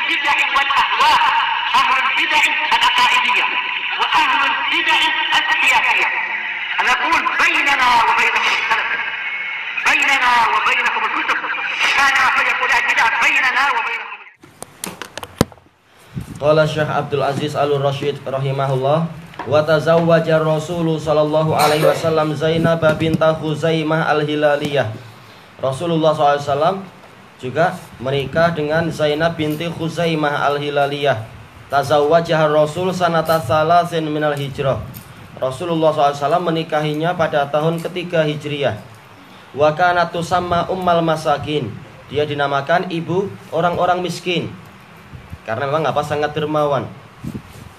البدع والأهواء، أهل البدع العقائدية وأهل البدع السياسية. أنا أقول بيننا وبينكم السلف، بيننا وبينكم الكتب، كان فيقول البدع بيننا وبينكم. Qala Syekh Abdul Aziz Al-Rasyid rahimahullah, wa tazawwaja Rasul sallallahu alaihi wasallam Zainab binta Khuzaimah Al-Hilaliyah. Rasulullah SAW juga menikah dengan Zainab binti Khuzaimah Al-Hilaliyah. Tazawwajah Rasul sanata salasin minal hijrah. Rasulullah SAW menikahinya pada tahun ketiga Hijriyah. Wa kanat tusamma ummal masakin. Dia dinamakan ibu orang-orang miskin. Karena memang sangat dermawan.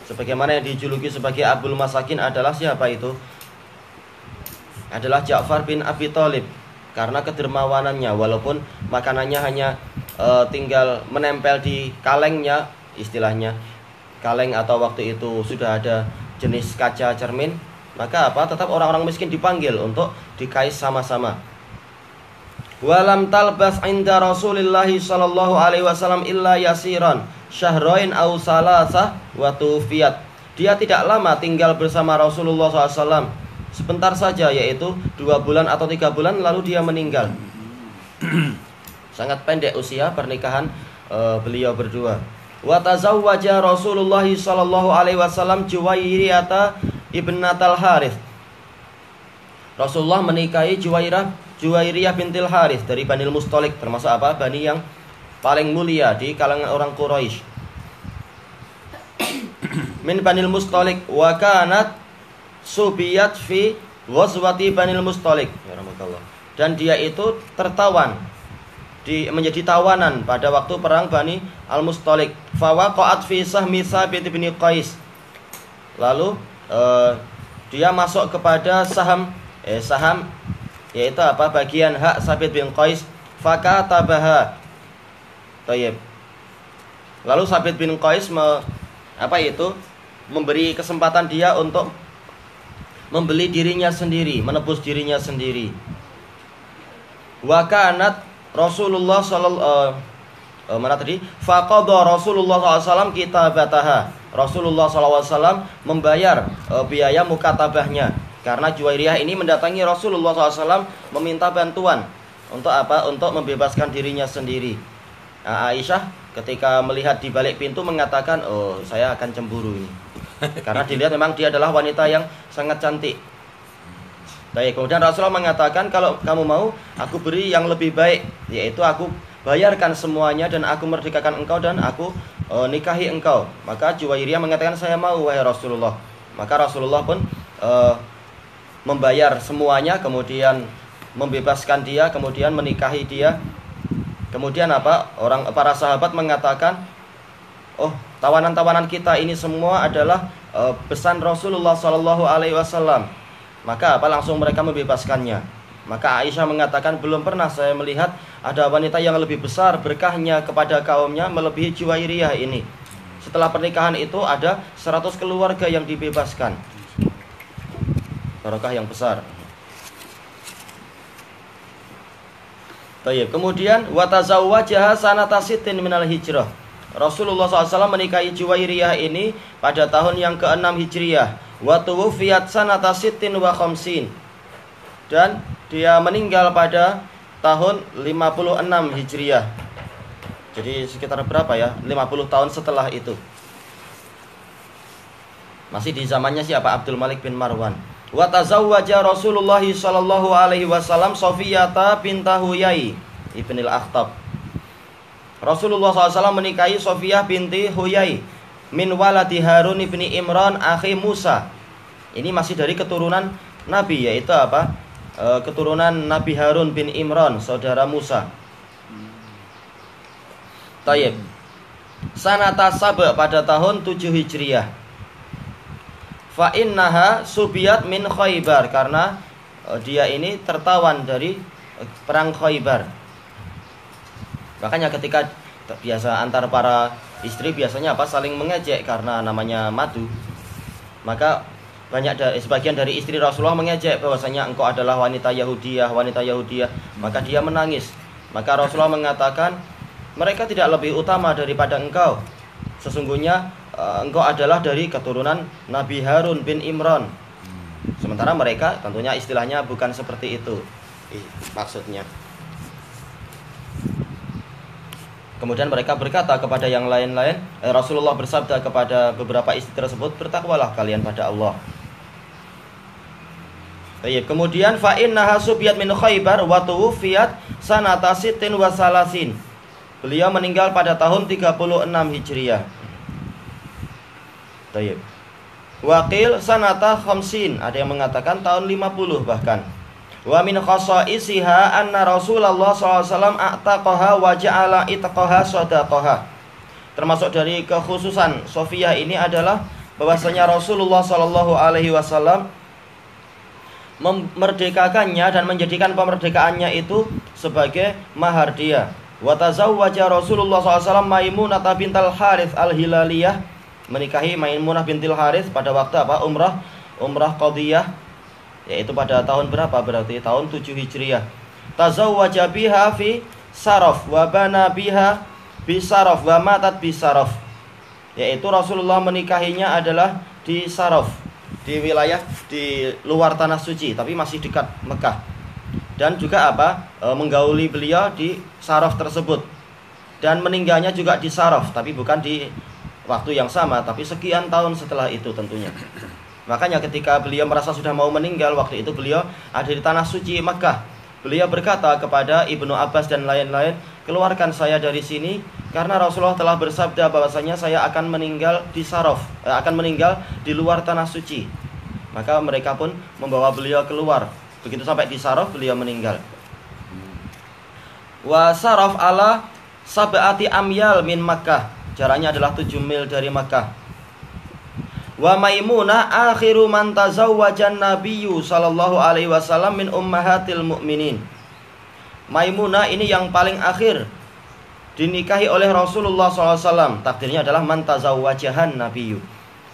Sebagaimana yang dijuluki sebagai Abul Masakin adalah siapa itu? Adalah Ja'far bin Abi Thalib. Karena kedermawanannya, walaupun makanannya hanya tinggal menempel di kalengnya, istilahnya kaleng, atau waktu itu sudah ada jenis kaca cermin, maka tetap orang-orang miskin dipanggil untuk dikais sama-sama. Walam talbas inda Rasulillahi sallallahu alaihi wasallam illa yasiran syahrain aw salasah wa tufiyat. Dia tidak lama tinggal bersama Rasulullah SAW, sebentar saja, yaitu 2 bulan atau 3 bulan, lalu dia meninggal. Sangat pendek usia pernikahan beliau berdua. Wa tazawwaja Rasulullah sallallahu alaihi wasallam Juwairiyah ibnatal Harith. Rasulullah menikahi Juwairiyah bintil Harith dari Banil Mustalik, termasuk Bani yang paling mulia di kalangan orang Quraisy. Min Banil Mustalik wa kanat subiyat fi ghazwati Banil Mustalik. Dan dia itu menjadi tawanan pada waktu perang Bani Al-Mustalik. Fa waqa'at fi sahmi Sabit bin Qais. Lalu dia masuk kepada saham yaitu bagian hak Sabit bin Qais. Fakatabaha. Tayyib. Lalu Sabit bin Qais memberi kesempatan dia untuk membeli dirinya sendiri, menebus dirinya sendiri. Wa kanat Rasulullah faqadha Rasulullah SAW kitabataha. Rasulullah SAW membayar biaya mukatabahnya, karena Juwairiyah ini mendatangi Rasulullah SAW meminta bantuan untuk untuk membebaskan dirinya sendiri. Aisyah ketika melihat di balik pintu mengatakan, "Oh, saya akan cemburu ini." Karena dilihat memang dia adalah wanita yang sangat cantik. Baik, kemudian Rasulullah mengatakan, "Kalau kamu mau, aku beri yang lebih baik, yaitu aku bayarkan semuanya dan aku merdekakan engkau dan aku nikahi engkau." Maka Juwairiyah mengatakan, "Saya mau, wahai Rasulullah." Maka Rasulullah pun membayar semuanya, kemudian membebaskan dia, kemudian menikahi dia. Kemudian para sahabat mengatakan, "Oh, tawanan-tawanan kita ini semua adalah pesan Rasulullah Shallallahu Alaihi Wasallam." Maka langsung mereka membebaskannya. Maka Aisyah mengatakan, "Belum pernah saya melihat ada wanita yang lebih besar berkahnya kepada kaumnya melebihi Juwairiyah ini." Setelah pernikahan itu ada 100 keluarga yang dibebaskan. Barokah yang besar. Baik, kemudian wa tazawwajaha sanata sittin minal hijrah. Rasulullah SAW menikahi Juwairiyah ini pada tahun yang ke-6 Hijriyah. Wa tuwfiyat sanata sittin wa khamsin. Dan dia meninggal pada tahun 56 Hijriyah. Jadi sekitar berapa ya? 50 tahun setelah itu. Masih di zamannya siapa? Abdul Malik bin Marwan. Wa tazawwaja Rasulullah sallallahu alaihi wasallam Sofiyata binta Huyai ibnil Akhtab. Rasulullah SAW menikahi Sofiyah binti Huyai min waladi Harun ibni Imran akhi Musa. Ini masih dari keturunan Nabi, yaitu keturunan Nabi Harun bin Imran, saudara Musa. Tayyib. Sanata Saba pada tahun 7 Hijriyah. Fa innaha subiyat min Khaybar, karena dia ini tertawan dari perang Khaybar. Makanya ketika biasa antar para istri biasanya saling mengejek karena namanya madu. Maka sebagian dari istri Rasulullah mengejek bahwasanya engkau adalah wanita Yahudiyah. Maka dia menangis. Maka Rasulullah mengatakan, mereka tidak lebih utama daripada engkau. Sesungguhnya engkau adalah dari keturunan Nabi Harun bin Imran. Sementara mereka tentunya istilahnya bukan seperti itu maksudnya. Kemudian mereka berkata kepada yang lain-lain, Rasulullah bersabda kepada beberapa istri tersebut, bertakwalah kalian pada Allah. Kemudian fa innaha subiyat min Khaibar wa tuwfiyat sanata sittin wa salasin. Beliau meninggal pada tahun 36 Hijriah. Tayyib. Waqil sanata khamsin, ada yang mengatakan tahun 50 bahkan. Wa min khasaisiha anna Rasulullah SAW a'taqaha wa ja'ala itqaha shadaqaha. Termasuk dari kekhususan Sofiyah ini adalah bahwasanya Rasulullah SAW memerdekakannya dan menjadikan pemerdekaannya itu sebagai mahar dia. Wa tazawwaja Rasulullah SAW Maimunah bintal Harits al-Hilaliyah, menikahi Maimunah bintil Harits pada waktu apa? Umrah qadiyah, yaitu pada tahun berapa berarti? Tahun 7 Hijriah. Tazawwaja biha fi Saraf wa bana biha bi Saraf wa matat bi Saraf. Yaitu Rasulullah menikahinya adalah di Saraf, di wilayah di luar tanah suci tapi masih dekat Mekah. Dan juga apa? Menggauli beliau di Saraf tersebut. Dan meninggalnya juga di Saraf, tapi bukan di waktu yang sama, tapi sekian tahun setelah itu tentunya. Makanya ketika beliau merasa sudah mau meninggal, waktu itu beliau ada di tanah suci Makkah. Beliau berkata kepada Ibnu Abbas dan lain-lain, keluarkan saya dari sini karena Rasulullah telah bersabda bahwasanya saya akan meninggal di Saraf, akan meninggal di luar tanah suci. Maka mereka pun membawa beliau keluar. Begitu sampai di Saraf beliau meninggal. Wa Saraf ala sab'ati amyal min Makkah. Jaraknya adalah 7 mil dari Makkah. Wa Maimunah akhiru man tazawwajan nabiyyu sallallahu alaihi wasallam min ummahatil mu'minin. Maimunah ini yang paling akhir dinikahi oleh Rasulullah SAW. Takdirnya adalah man tazawwajahan nabiyyu,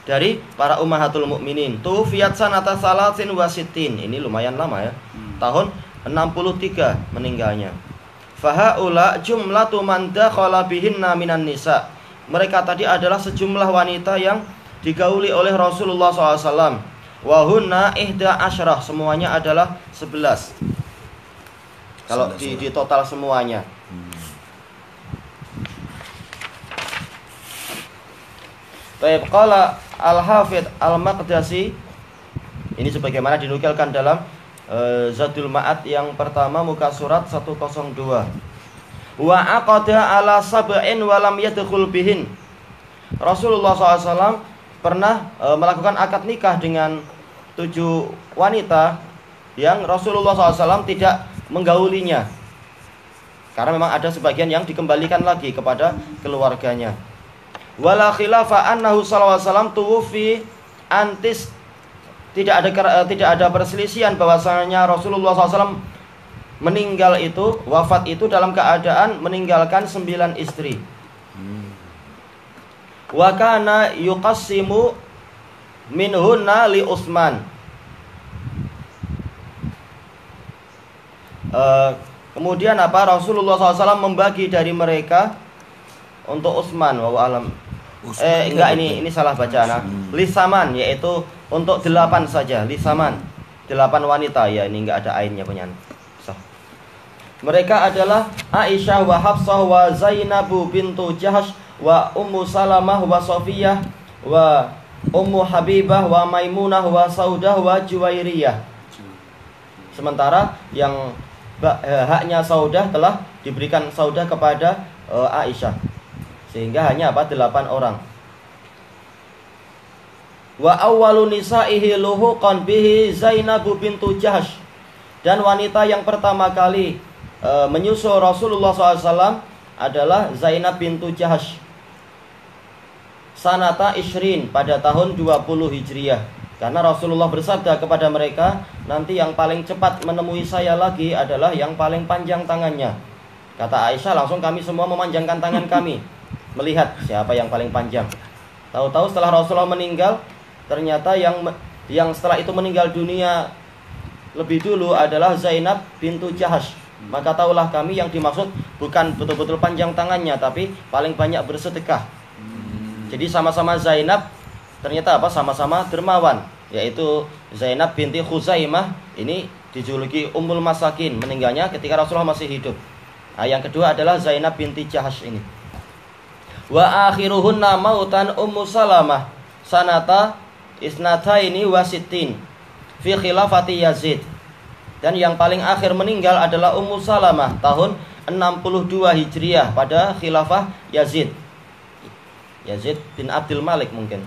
dari para ummahatul mu'minin. Tufiyat sanata salasin wa sittin. Ini lumayan lama ya. Tahun 63 meninggalnya. Fahaula jumlatu man dakhala bihinna minan nisa. Mereka tadi adalah sejumlah wanita yang digauli oleh Rasulullah SAW. Wahunna ihda asyrah, semuanya adalah 11. Kalau di total semuanya. Baik, qala Al-Hafidz Al-Maqdisi, ini sebagaimana dinukilkan dalam Zadul Ma'ad yang pertama muka surat 102. Wa aqada ala sab'in wa lam yadkhul bihin. Rasulullah SAW pernah melakukan akad nikah dengan 7 wanita yang Rasulullah SAW tidak menggaulinya, karena memang ada sebagian yang dikembalikan lagi kepada keluarganya. Wala khilafa annahu sallallahu alaihi wasallam tuwfi antis, tidak ada perselisihan bahwasanya Rasulullah SAW meninggal itu, wafat itu dalam keadaan meninggalkan 9 istri. Wa kana yuqassimu minhunna li Utsman. Kemudian apa? Rasulullah SAW membagi dari mereka untuk Utsman. Wa alam. Enggak, ini salah bacaan. Lisaman, yaitu untuk 8 saja. Lisaman, 8 wanita ya. Ini enggak ada ainnya punya. Mereka adalah Aisyah wa Hafsah wa Zainabu bintu Jahsh wa Ummu Salamah wa Sofiyah wa Ummu Habibah wa Maimunah wa Saudah wa Juwairiyah. Sementara yang haknya Saudah telah diberikan Saudah kepada Aisyah, sehingga hanya 8 orang. Wa awwalu nisaihi luhuqan bihi Zainabu bintu Jahsh, dan wanita yang pertama kali menyusul Rasulullah SAW adalah Zainab bintu Jahsh. Sanata Ishrin, pada tahun 20 Hijriah. Karena Rasulullah bersabda kepada mereka, nanti yang paling cepat menemui saya lagi adalah yang paling panjang tangannya. Kata Aisyah, langsung kami semua memanjangkan tangan kami, melihat siapa yang paling panjang. Tahu-tahu setelah Rasulullah meninggal, ternyata yang setelah itu meninggal dunia lebih dulu adalah Zainab bintu Jahsh. Maka tahulah kami yang dimaksud bukan betul-betul panjang tangannya, tapi paling banyak bersedekah. Jadi sama-sama Zainab ternyata apa? Sama-sama dermawan, yaitu Zainab binti Khuzaimah ini dijuluki Ummul Masakin, meninggalnya ketika Rasulullah masih hidup. Nah, yang kedua adalah Zainab binti Jahash ini. Wa akhiruhunna mautan Ummu Salamah sanata isnataini wasitin fi khilafati Yazid. Dan yang paling akhir meninggal adalah Ummu Salamah tahun 62 Hijriah pada khilafah Yazid. Yazid bin Abdul Malik mungkin.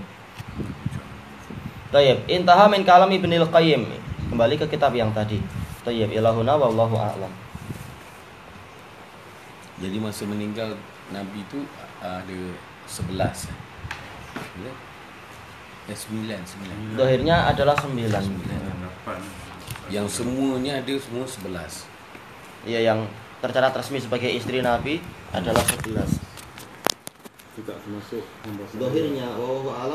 Tayyib, intaha min kalam Ibnul Qayyim. Kembali ke kitab yang tadi. Tayyib, ilahuna wallahu a'lam. Jadi masa meninggal Nabi itu ada 11. Ya 9. Zahirnya adalah 9. Yang semuanya ada semua 11. Iya, yang tercatat resmi sebagai istri Nabi adalah 11. Tidak termasuk hamba sahaya. Zahirnya wallahu a'lam.